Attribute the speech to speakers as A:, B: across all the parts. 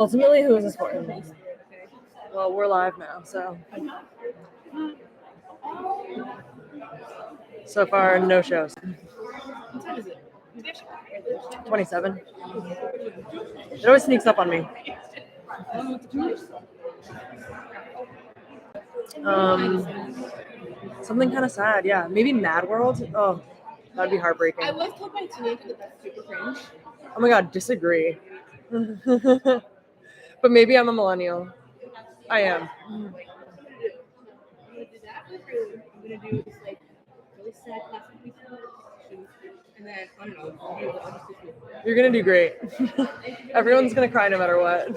A: Ultimately, who is this for? Well, we're live now, so. So far, no shows.
B: What time is it?
A: 27. It always sneaks up on me. Something kind of sad, yeah. Maybe Mad World? Oh, that'd be heartbreaking.
B: I was told by a teenager that that's super cringe.
A: Oh my god, disagree. But maybe I'm a millennial. I am.
B: I'm gonna do that with you. I'm gonna do this like really sad classic piece of fiction, and then I don't know. I'll just do
A: You're gonna do great. Everyone's gonna cry no matter what.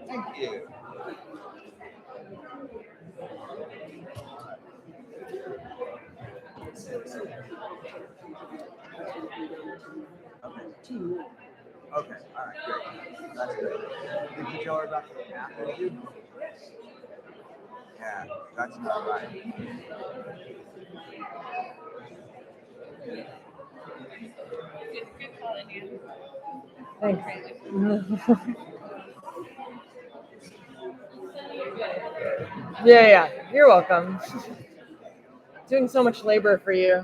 C: Thank you. Okay, all right, great. That's good. Did you tell her about the app issue? Yeah, that's not right.
B: Good calling you.
A: Thanks. Yeah. You're welcome. Doing so much labor for you.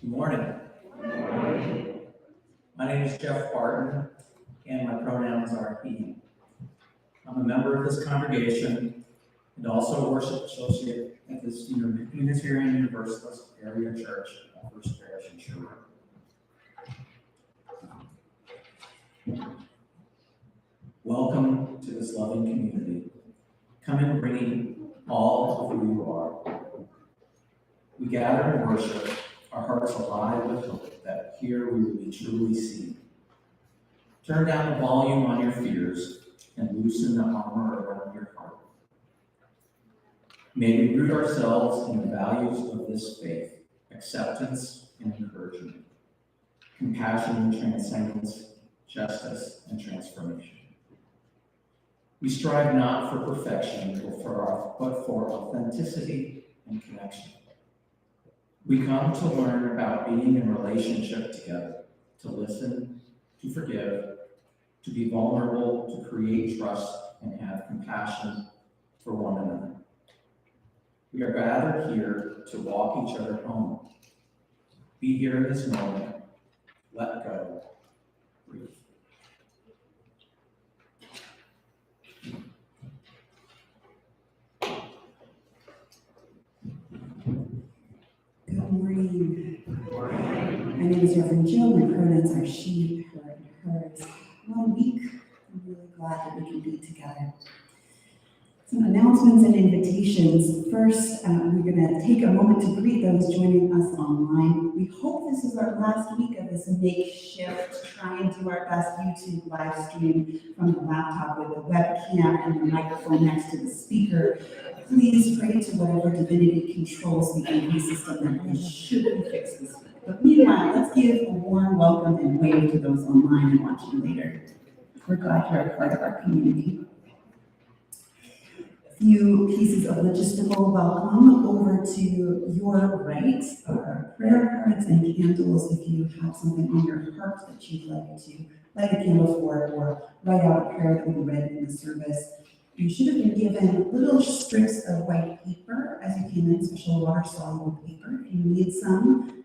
D: Good morning. My name is Jeff Barton, and my pronouns are he. I'm a member of this congregation and also a worship associate at this Unitarian Universalist area church at First Parish in Sherborn. Welcome to this loving community. Come in bringing all of who you are. We gather and worship, our hearts alive with hope that here we will be truly seen. Turn down the volume on your fears and loosen the armor around your heart. May we root ourselves in the values of this faith: acceptance and encouragement, compassion and transcendence, justice and transformation. We strive not for perfection, but for authenticity and connection. We come to learn about being in relationship together, to listen, to forgive, to be vulnerable, to create trust, and have compassion for one another. We are gathered here to walk each other home. Be here in this moment. Let go. Breathe.
E: Good morning. My name is Reverend Jill. My pronouns are she, her, and hers. 1 week. I'm really glad that we can be together. Some announcements and invitations. First, we're going to take a moment to greet those joining us online. We hope this is our last week of this makeshift, try and do our best YouTube live stream from the laptop with the webcam and the microphone next to the speaker. Please pray to whatever divinity controls the AV system that this should be fixed this week. But meanwhile, let's give a warm welcome and wave to those online and watching later. We're glad you're a part of our community. A few pieces of logistical welcome. Over to your right are prayer cards and candles if you have something on your heart that you'd like to light a candle for or write out a prayer that will be read in the service. You should have been given little strips of white paper as you came in, special water-soluble paper. If you need some,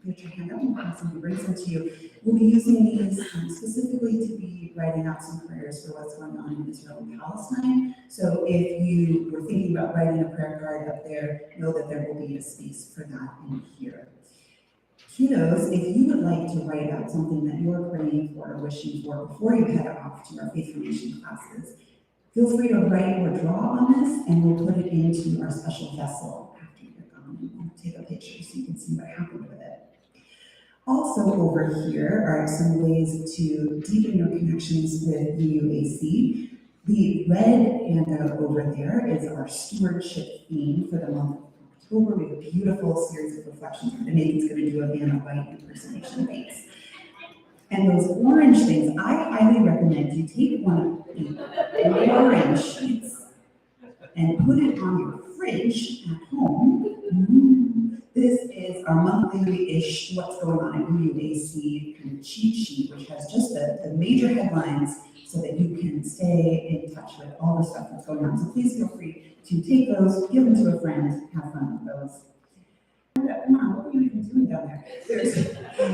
E: put your hand up and have somebody bring some to you. We'll be using these specifically to be writing out some prayers for what's going on in Israel and Palestine. So if you were thinking about writing a prayer card up there, know that there will be a space for that in here. Kiddos, if you would like to write out something that you're praying for or wishing for before you head off to our faith formation classes, feel free to write or draw on this, and we'll put it into our special vessel after you're gone, and we'll take a picture so you can see what happened with it. Also over here are some ways to deepen your connections with UAC. The red handout over there is our stewardship theme for the month of October. We have a beautiful series of reflections. Nathan's going to do a Vanna White impersonation. Thanks. And those orange things, I highly recommend you take one of the orange sheets and put it on your fridge at home. This is our monthly-ish what's going on at UAC kind of cheat sheet, which has just the major headlines so that you can stay in touch with all the stuff that's going on. So please feel free to take those, give them to a friend, have fun with those. Come on, what are you even doing down there? There's,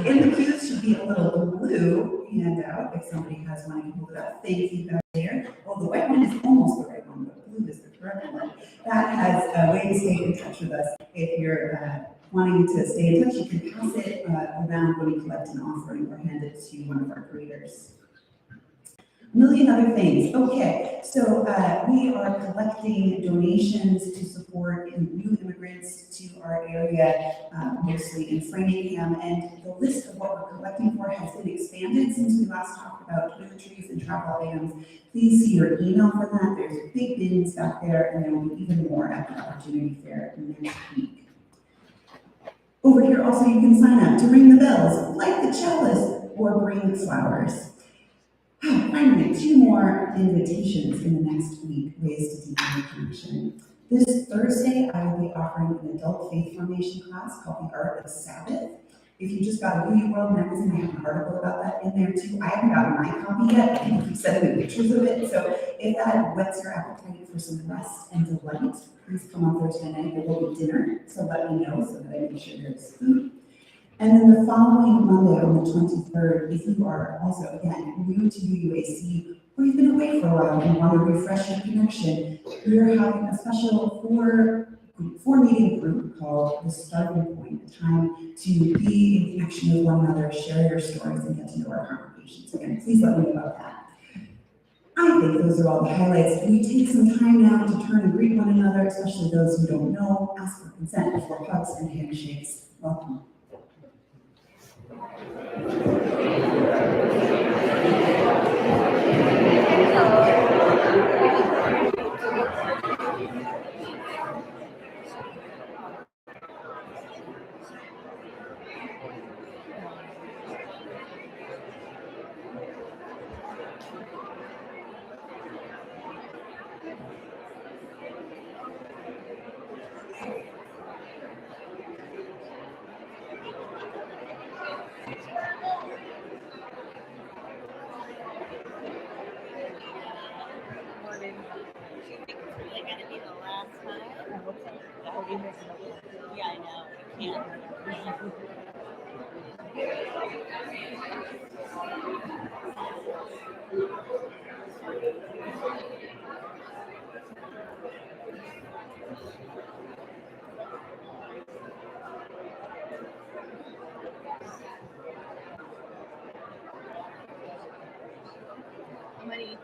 E: in the pews should be a little blue handout if somebody has one. You can hold it up. Thank you back there. Oh, the white one is almost the right one, but blue is the correct one. That has a way to stay in touch with us. If you're wanting to stay in touch, you can pass it around when you collect an offering or hand it to one of our greeters. A million other things. Okay, so we are collecting donations to support new immigrants to our area, mostly in Framingham, and the list of what we're collecting for has been expanded since we last talked about toiletries and travel items. Please see your email for that. There's big bins back there, and there will be even more at the Opportunity Fair next week. Over here also you can sign up to ring the bells, light the chalice, or bring flowers. Finally, 2 more invitations in the next week, ways to deepen your connection. This Thursday, I will be offering an adult faith formation class called The Art of Sabbath. If you just got a Louis World magazine, I have an article about that in there too. I haven't gotten my copy yet, but people keep sending me pictures of it. So if that whets your appetite for some rest and delight, please come on Thursday night. There will be dinner, so let me know so that I make sure there's food. And then the following Monday on the 23rd, if you are also, again, new to UAC, or you've been away for a while and want to refresh your connection, we are having a special four-meeting group called The Starting Point, a time to be in connection with one another, share your stories, and get to know our congregations. Again, please let me know about that. I think those are all the highlights. We take some time now to turn and greet one another, especially those who don't know, ask for consent before hugs and handshakes. Welcome.
B: Yeah, I know. I can't. Money.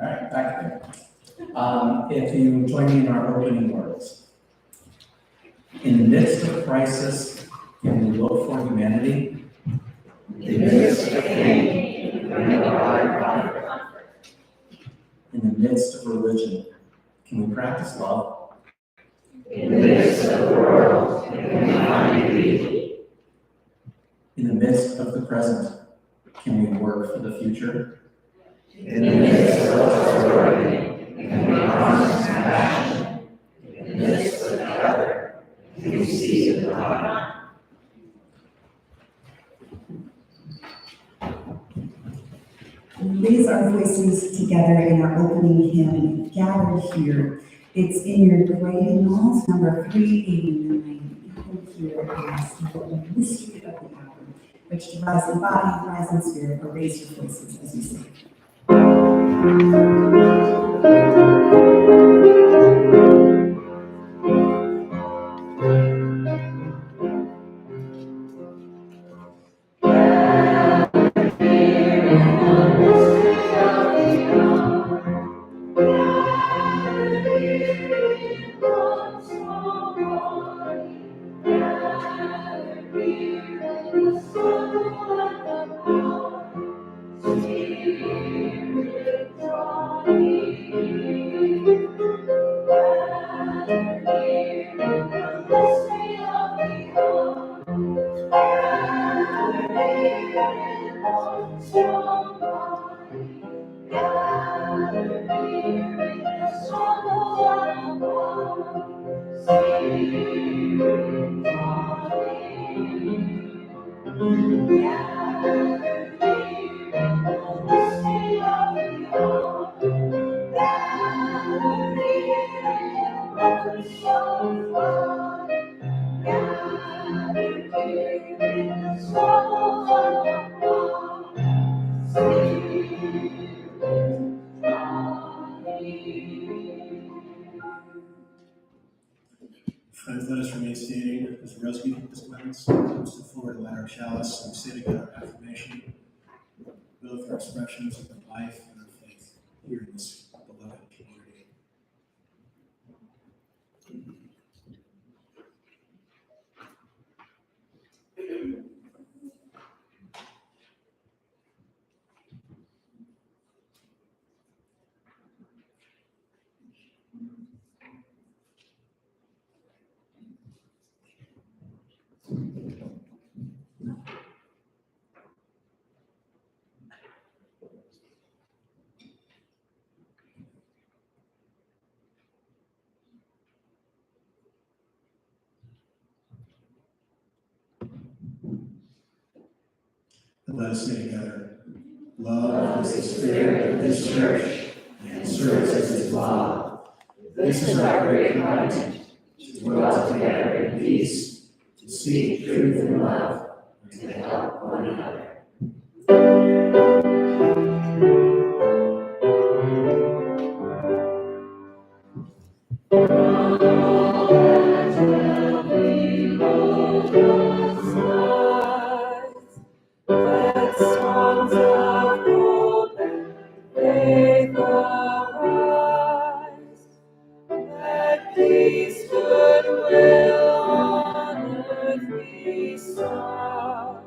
D: All right, back there. If you join me in our opening words. In the midst of crisis, can we look for humanity?
F: In the midst of pain, can we provide comfort?
D: In the midst of religion, can we practice love?
F: In the midst of the world, can we find beauty?
D: In the midst of the present, can we work for the future?
F: In the midst of what's struggling, can we promise compassion? In the midst of the other, can we see the divine?
E: Raise our voices together in our opening hymn, Gather Here. It's in your gray hymnals, number 389. Gather here as the mystery of the hour, which to rise in body, rise in spirit, or raise your voices as you sing.
F: Spirit, draw me.
G: Friends, let us remain standing as the rosary dispense comes to the floor to light our chalice and say together affirmation, both our expressions of our life and our faith here in this beloved community. And let us say together, love is the spirit of this church and serves as its law. This is our great covenant, to dwell together in peace, to seek truth and love, and to help one another.
A: Let songs of hope and faith arise. Let peace, goodwill on earth be sung.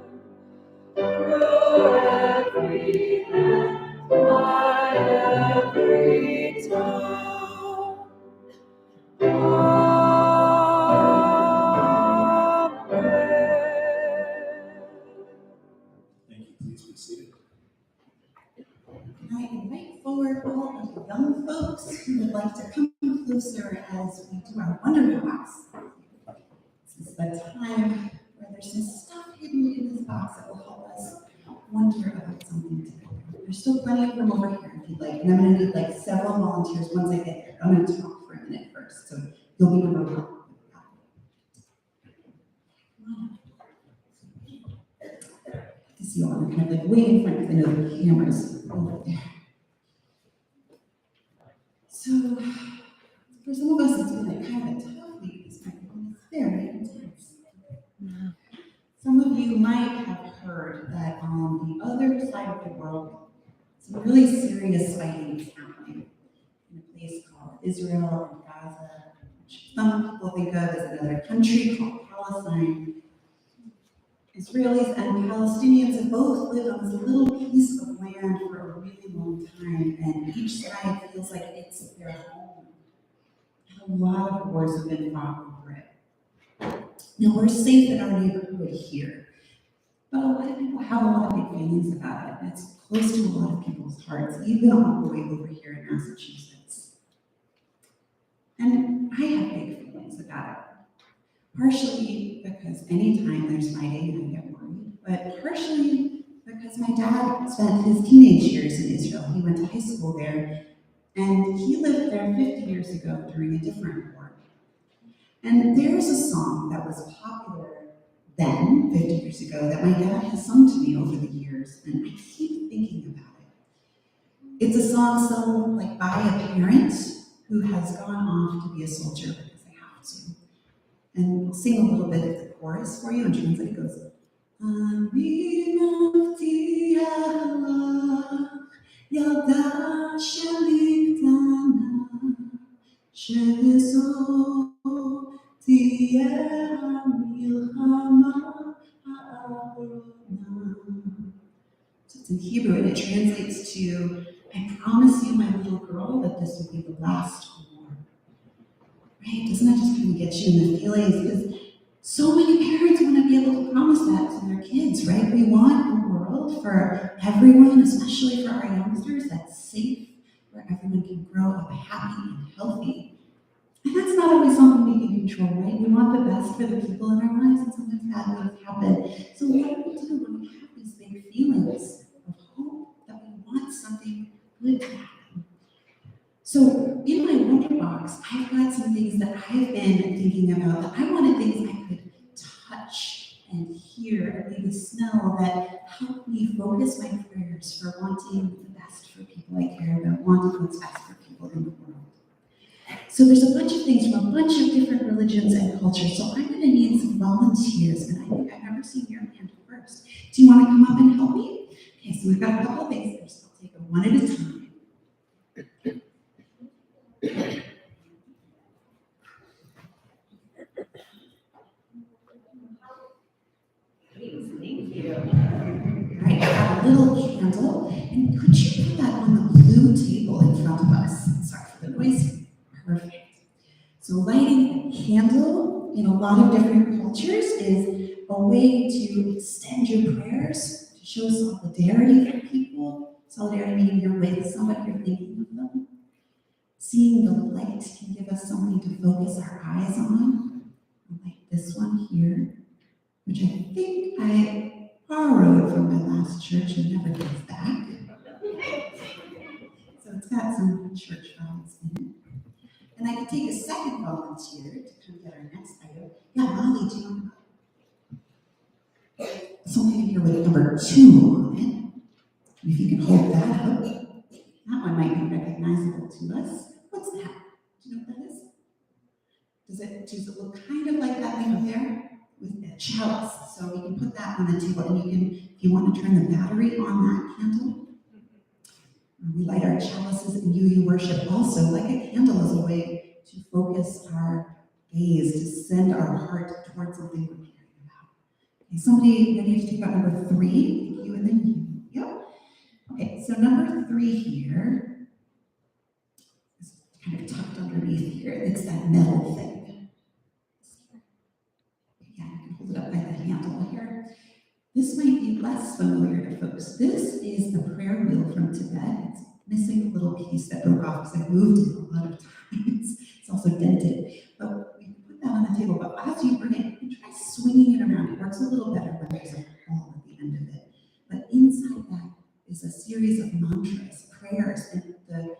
A: Through every land, by every tongue.
G: Thank you. Please be seated.
E: I invite forward all of the young folks who would like to come closer as we do our Wonder Box. This is the time where there's some stuff hidden in this box that will help us wonder about something together. There's still plenty of room over here if you'd like, and I'm going to need like several volunteers once I get there. I'm going to talk for a minute first, so you'll be number one. To see you all kind of like way in front because I know the camera's over there. So, for some of us, it's been like kind of a tough week this microphone. It's very intense. Some of you might have heard that on the other side of the world, some really serious fighting is happening in a place called Israel and Gaza, which some people think of as another country called Palestine. Israelis and Palestinians have both lived on this little piece of land for a really long time, and each side feels like it's their home. A lot of wars have been fought over it. Now, we're safe in our neighborhood here, but a lot of people have a lot of big feelings about it. It's close to a lot of people's hearts, even all the way over here in Massachusetts. And I have big feelings about it. Partially because anytime there's fighting, I get worried, but partially because my dad spent his teenage years in Israel. He went to high school there, and he lived there 50 years ago during a different war. And there's a song that was popular then, 50 years ago, that my dad has sung to me over the years, and I keep thinking about it. It's a song sung like by a parent who has gone off to be a soldier because they have to. And we'll sing a little bit of the chorus for you and translate. It goes, אני מבטיח לך, ילדה שלי קטנה, שזו תהיה המלחמה האחרונה. So it's in Hebrew and it translates to, I promise you, my little girl, that this will be the last war. Right? Doesn't that just kind of get you in the feelings? Because so many parents want to be able to promise that to their kids, right? We want a world for everyone, especially for our youngsters, that's safe, where everyone can grow up happy and healthy. And that's not always something we can control, right? We want the best for the people in our lives, and sometimes bad things happen. So what do we do when we have these big feelings of hope that we want something good to happen? So in my wonder box, I've got some things that I've been thinking about that I wanted things I could touch and hear and maybe smell that help me focus my prayers for wanting the best for people I care about, wanting what's best for people in the world. So there's a bunch of things from a bunch of different religions and cultures. So I'm going to need some volunteers, and I think I've never seen your hand first. Do you want to come up and help me? Okay, so we've got a couple of things there, so I'll take them one at a time. Thank you. All right, I have a little candle, and could you put that on the blue table in front of us? Sorry for the noise. Perfect. So lighting a candle in a lot of different cultures is a way to extend your prayers, to show solidarity for people. Solidarity meaning you're with somebody, you're thinking of them. Seeing the light can give us something to focus our eyes on, like this one here, which I think I borrowed from my last church and never gave back. So it's got some church vibes in it. And I could take a second volunteer to come get our next item. Yeah, Molly, do you want something in here with number 2 on it? If you can hold that up. That one might be recognizable to us. What's that? Do you know what that is? Does it look kind of like that thing up there? With a chalice. So we can put that on the table, and you can, if you want to turn the battery on that candle. We light our chalices and you worship also. Like a candle is a way to focus our gaze, to send our heart towards something we're caring about. Okay, somebody ready to take out number 3? Thank you, and then you. Yep. Okay, so number 3 here is kind of tucked underneath here. It's that metal thing. Yeah, you can hold it up by the handle here. This might be less familiar to folks. This is the prayer wheel from Tibet. It's missing a little piece that broke off because I've moved it a lot of times. It's also dented. But we can put that on the table. But as you bring it, you can try swinging it around. It works a little better when there's a ball at the end of it. But inside that is a series of mantras, prayers, and the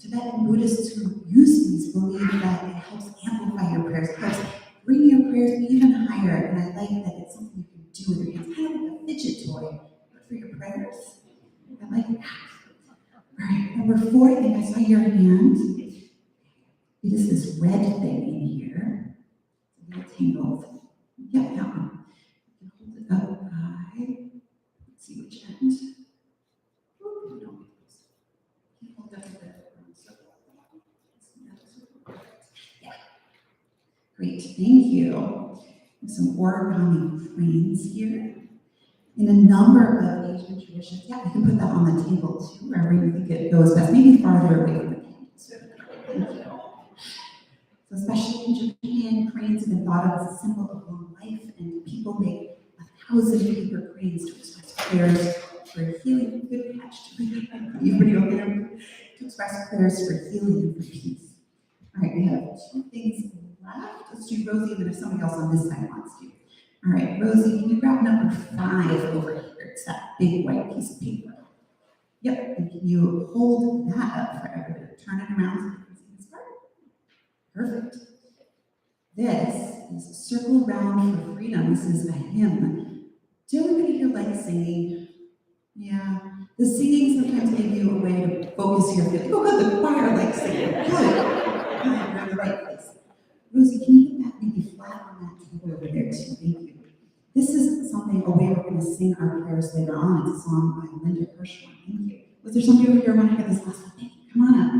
E: Tibetan Buddhists who use these believe that it helps amplify your prayers, it helps bring your prayers even higher. And I like that it's something you can do with your hands, kind of like a fidget toy, but for your prayers. I like that. All right, number 4, I think I saw your hand. It is this red thing in here. It's a little tangled. Yep, that one. You can hold it up high. Let's see which end. Ooh, no. You can hold it up a bit. Yeah. Great, thank you. There's some origami cranes here. In a number of Asian traditions, yeah, you can put that on the table too, wherever you think it goes best, maybe farther away from the candle. So, thank you. So especially in Japan, cranes have been thought of as a symbol of long life, and people make 1,000 paper cranes to express prayers for healing. Good catch. Everybody over there? To express prayers for healing and for peace. All right, we have 2 things left. Let's do Rosie, and then if somebody else on this side wants to. All right, Rosie, can you grab number 5 over here? It's that big white piece of paper. Yep, and can you hold that up for everybody? Turn it around so you can see this part. Perfect. This is Circle Round for Freedom. This is a hymn. Do anybody here like singing? Yeah. The singing sometimes give you a way to focus your feeling. Oh, good, the choir likes singing. Good. You're in the right place. Rosie, can you put that maybe flat on that table over there too? Thank you. This is something, a way we're going to sing our prayers later on. It's a song by Linda Hirschman. Thank you. Was there somebody over here want to get this last one? Thank you. Come on up.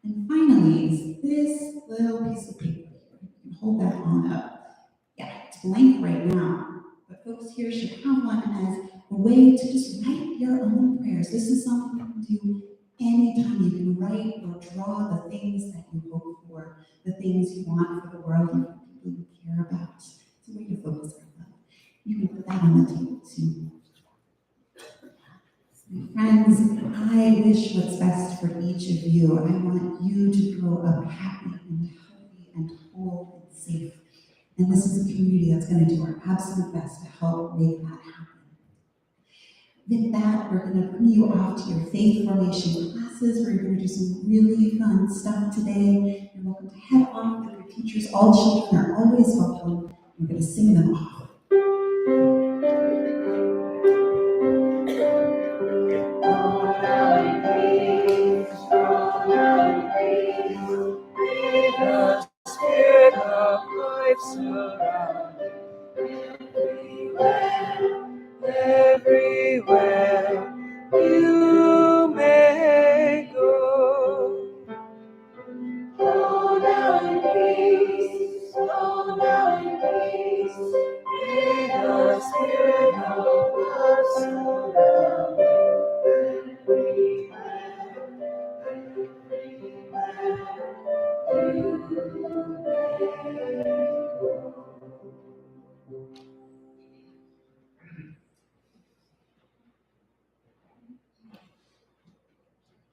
E: And finally, is this little piece of paper. You can hold that on up. Yeah, it's blank right now, but folks here should have one as a way to just write your own prayers. This is something you can do anytime. You can write or draw the things that you hope for, the things you want for the world and for people you care about. It's a way to focus on love. You can put that on the table too. Friends, I wish what's best for each of you. I want you to grow up happy and healthy and safe. And this is a community that's going to do our absolute best to help make that happen. With that, we're going to bring you off to your faith formation classes where you're going to do some really fun stuff today. You're welcome to head off with your teachers. All children are always welcome. We're going to sing them off.
A: Spirit of life surround everywhere you may go. Slow down, peace, slow down, peace. May the Spirit of love surround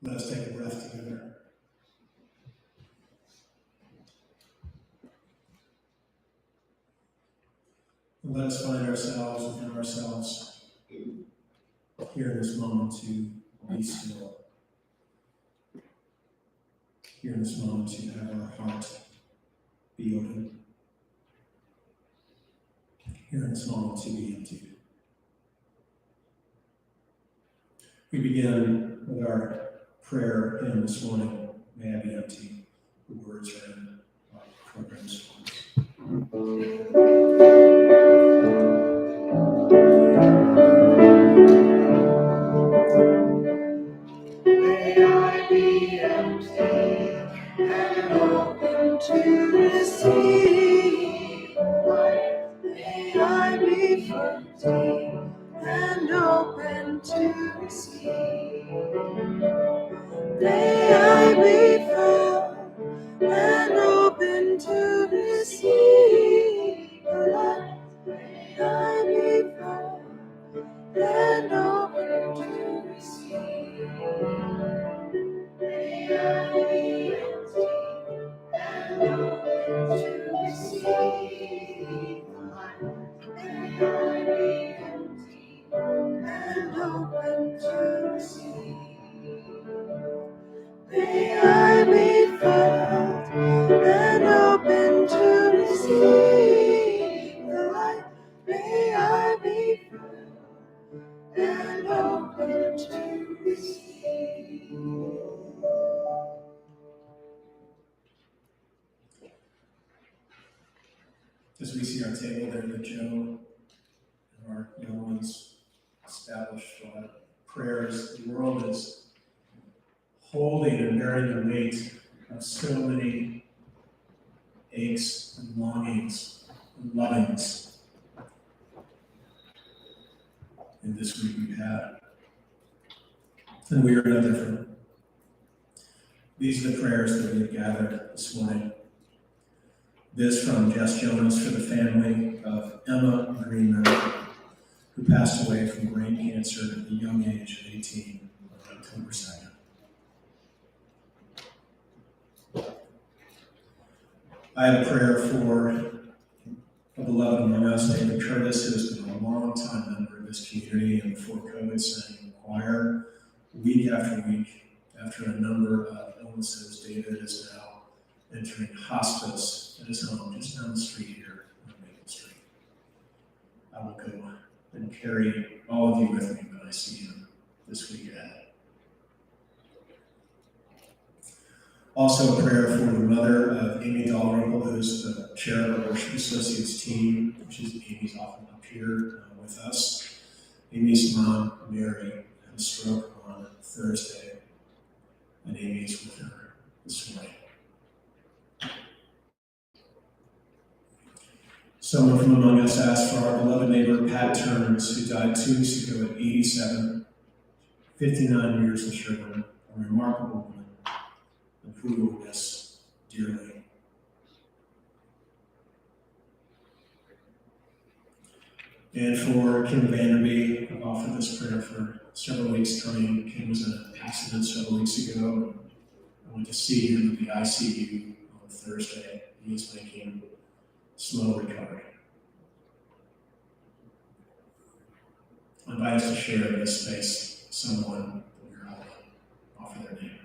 G: Let us take a breath together. And let us find ourselves within ourselves here in this moment to be still. Here in this moment to have our heart be open. Here in this moment to be emptied. We begin with our prayer hymn this morning, May I Be Empty. The words are in our program songs.
F: May I be empty and open to receive light. May I be empty and open to receive. May I be filled and open to receive the light. May I be filled and open to receive. May I be empty and open to receive the light. May I be empty and open to receive. May I be filled and open to receive the light. May I be filled and open to receive.
G: As we see our table there that Joe and our young ones established prayers, the world is holding and bearing the weight of so many aches and longings and lovings in this week we've had. And we are no different. These are the prayers that we have gathered this morning. This from Jess Jonas for the family of Emma Greenman, who passed away from brain cancer at the young age of 18 on October 2nd. I have a prayer for a beloved among us, David Curtis, who has been a long-time member of this community and before COVID sang in the choir week after week. After a number of illnesses, David is now entering hospice at his home just down the street here on Maple Street. I will go and carry all of you with me when I see him this week ahead. Also a prayer for the mother of Amy Dalrymple, who's the chair of our Worship Associates team, which is Amy's often up here with us. Amy's mom, Mary, had a stroke on Thursday, and Amy is with her this morning. Someone from among us asked for our beloved neighbor, Pat Turns, who died 2 weeks ago at 87, 59 years in Sherborn, a remarkable woman, and who will miss dearly. And for Kim Vanderby, I've offered this prayer for several weeks coming. Kim was in an accident several weeks ago. I went to see him at the ICU on Thursday. He is making slow recovery. I invite us to share in this space someone that we're helping offer their name.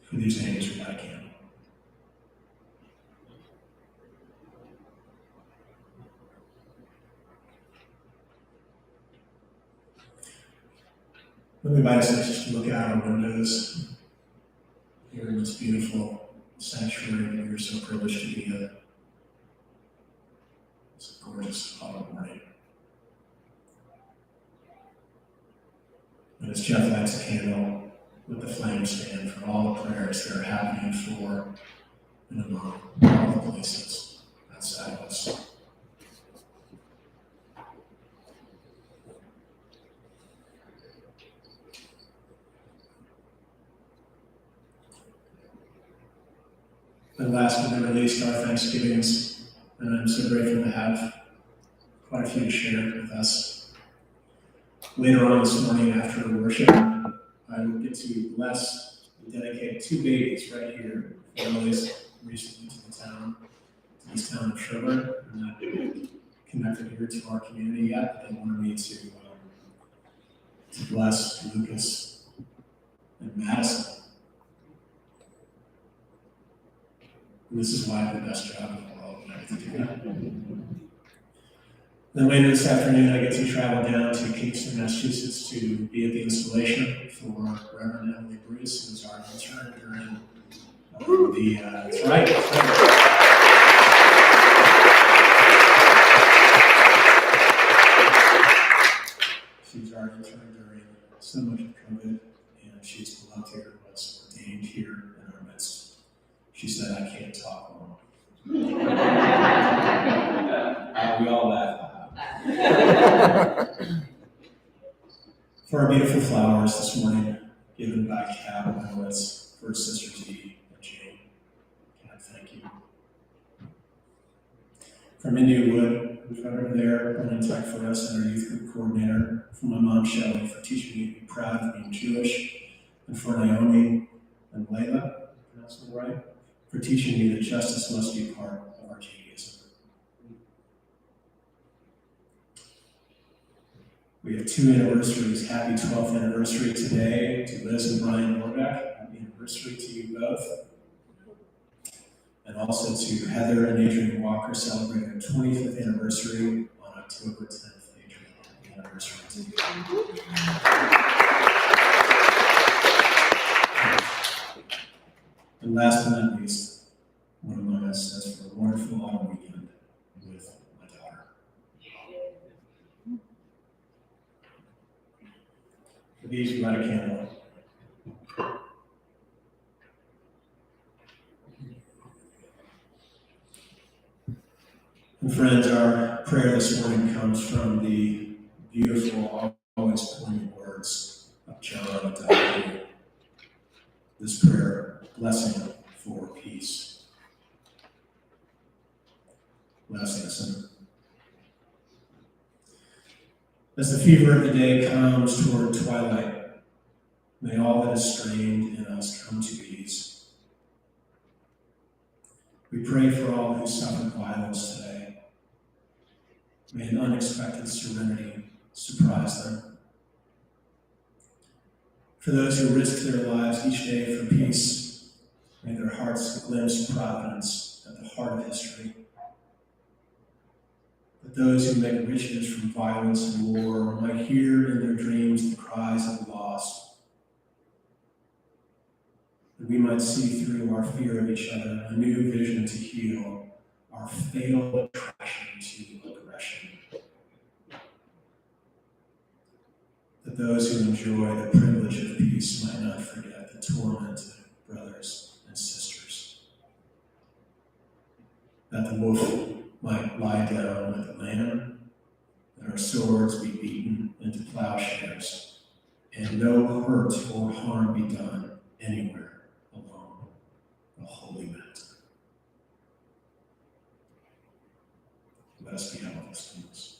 G: For these names, we light a candle. Let me invite us just to look out our windows here in this beautiful sanctuary that we're so privileged to be in. It's a gorgeous autumn morning. And as Jeff lights a candle, let the flame stand for all the prayers that are happening for and among all the places outside of us. And last but not least, our Thanksgivings, and I'm so grateful to have quite a few to share with us. Later on this morning after worship, I will get to bless and dedicate two babies right here, families recently to this town of Sherborn. I'm not connected here to our community yet, but they wanted me to bless Lucas and Madison. And this is why I have the best job in the world, and I get to do that. Then later this afternoon, I get to travel down to Kingston, Massachusetts to be at the installation for Reverend Emily Bruce, who's our intern during that's right. She's our intern during so much of COVID, and she's beloved here, was ordained here in our midst. She said, I can't talk long. We all laugh. For our beautiful flowers this morning, given by Kat Winowitz for Sister T and Jane. Kat, thank you. From India Wood, who's right over there, running tech for us, and our youth group coordinator. From my mom, Shelley, for teaching me to be proud of being Jewish. And for Naomi and Layla, pronouncing it right, for teaching me that justice must be part of our Judaism. We have two anniversaries. Happy 12th anniversary today to Liz and Brian Norbeck. Happy anniversary to you both. And also to Heather and Adrian Walker celebrating their 25th anniversary on October 10th. Adrian, happy anniversary to you. And last but not least, one among us says for a wonderful autumn weekend with my daughter. For these, we light a candle. And friends, our prayer this morning comes from the beautiful, always poignant words of John Donahue. This prayer, blessing for peace. Let us listen. As the fever of the day comes toward twilight, may all that is strained in us come to ease. We pray for all who suffer violence today. May an unexpected serenity surprise them. For those who risk their lives each day for peace, may their hearts glimpse providence at the heart of history. That those who make riches from violence and war might hear in their dreams the cries of loss. That we might see through our fear of each other a new vision to heal our fatal attraction to aggression. That those who enjoy the privilege of peace might not forget the tormented brothers and sisters. That the wolf might lie down with the lamb, and our swords be beaten into plowshares, and no hurt or harm be done anywhere along the holy mountain. Let us be humble students.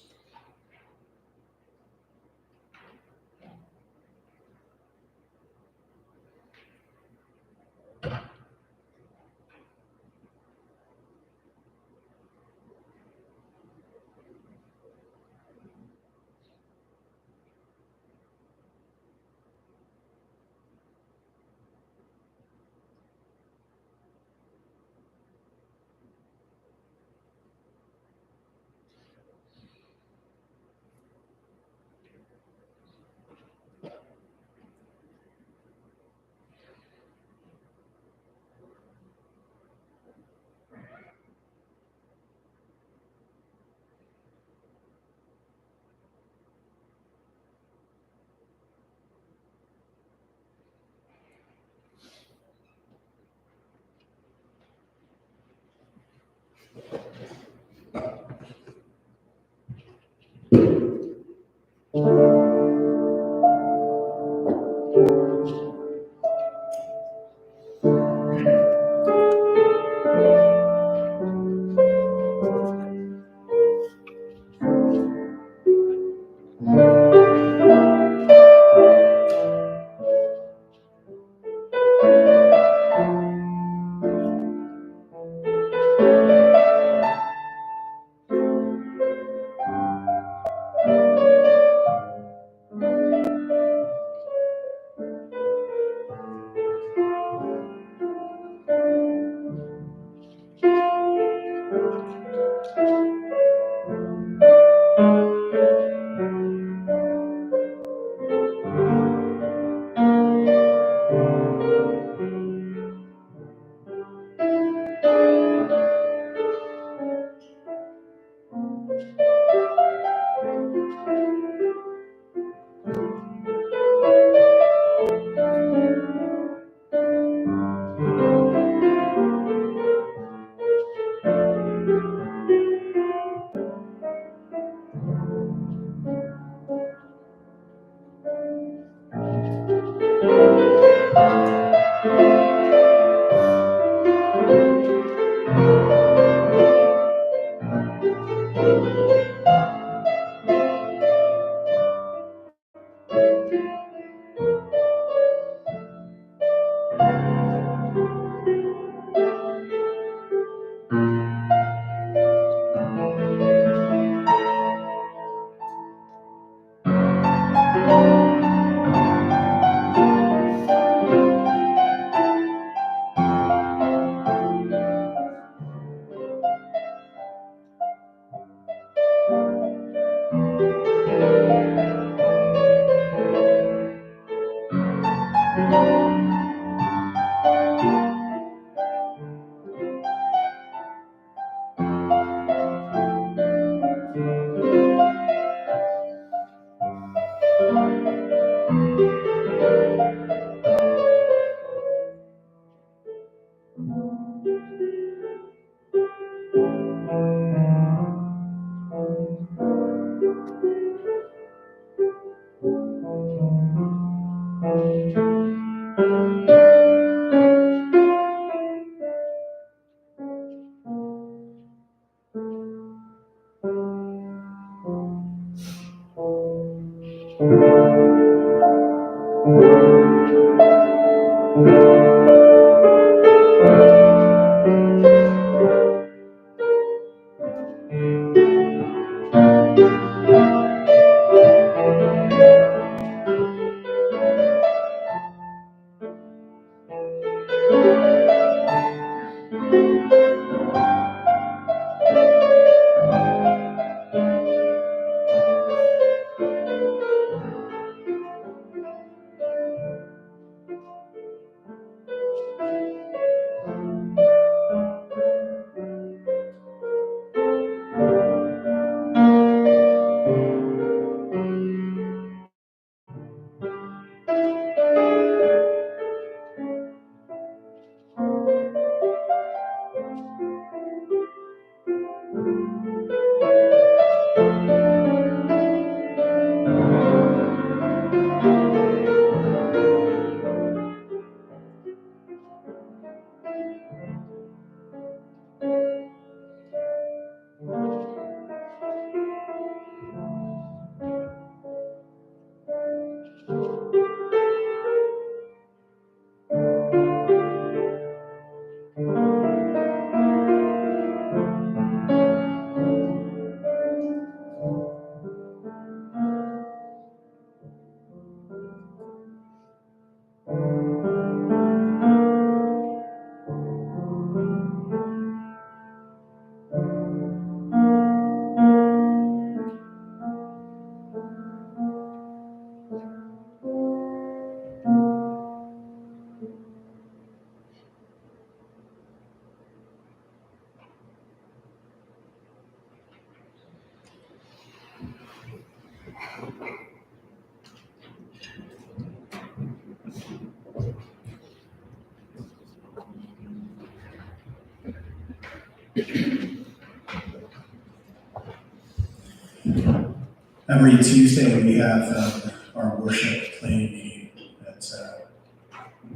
G: Every Tuesday, we have our worship planning meeting at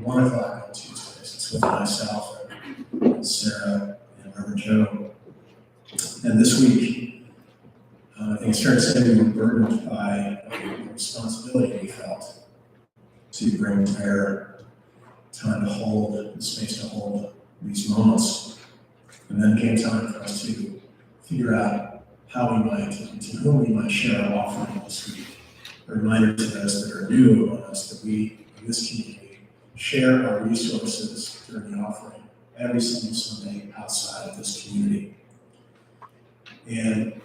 G: 1 o'clock on Tuesdays. It's with myself and Sarah and Reverend Joe. And this week, I think it's fair to say we were burdened by a responsibility we felt to bring to bear time to hold, the space to hold these moments. And then came time for us to figure out how we might, and to whom we might share our offering this week. A reminder to those that are new among us that we, in this community, share our resources during the offering every single Sunday outside of this community. And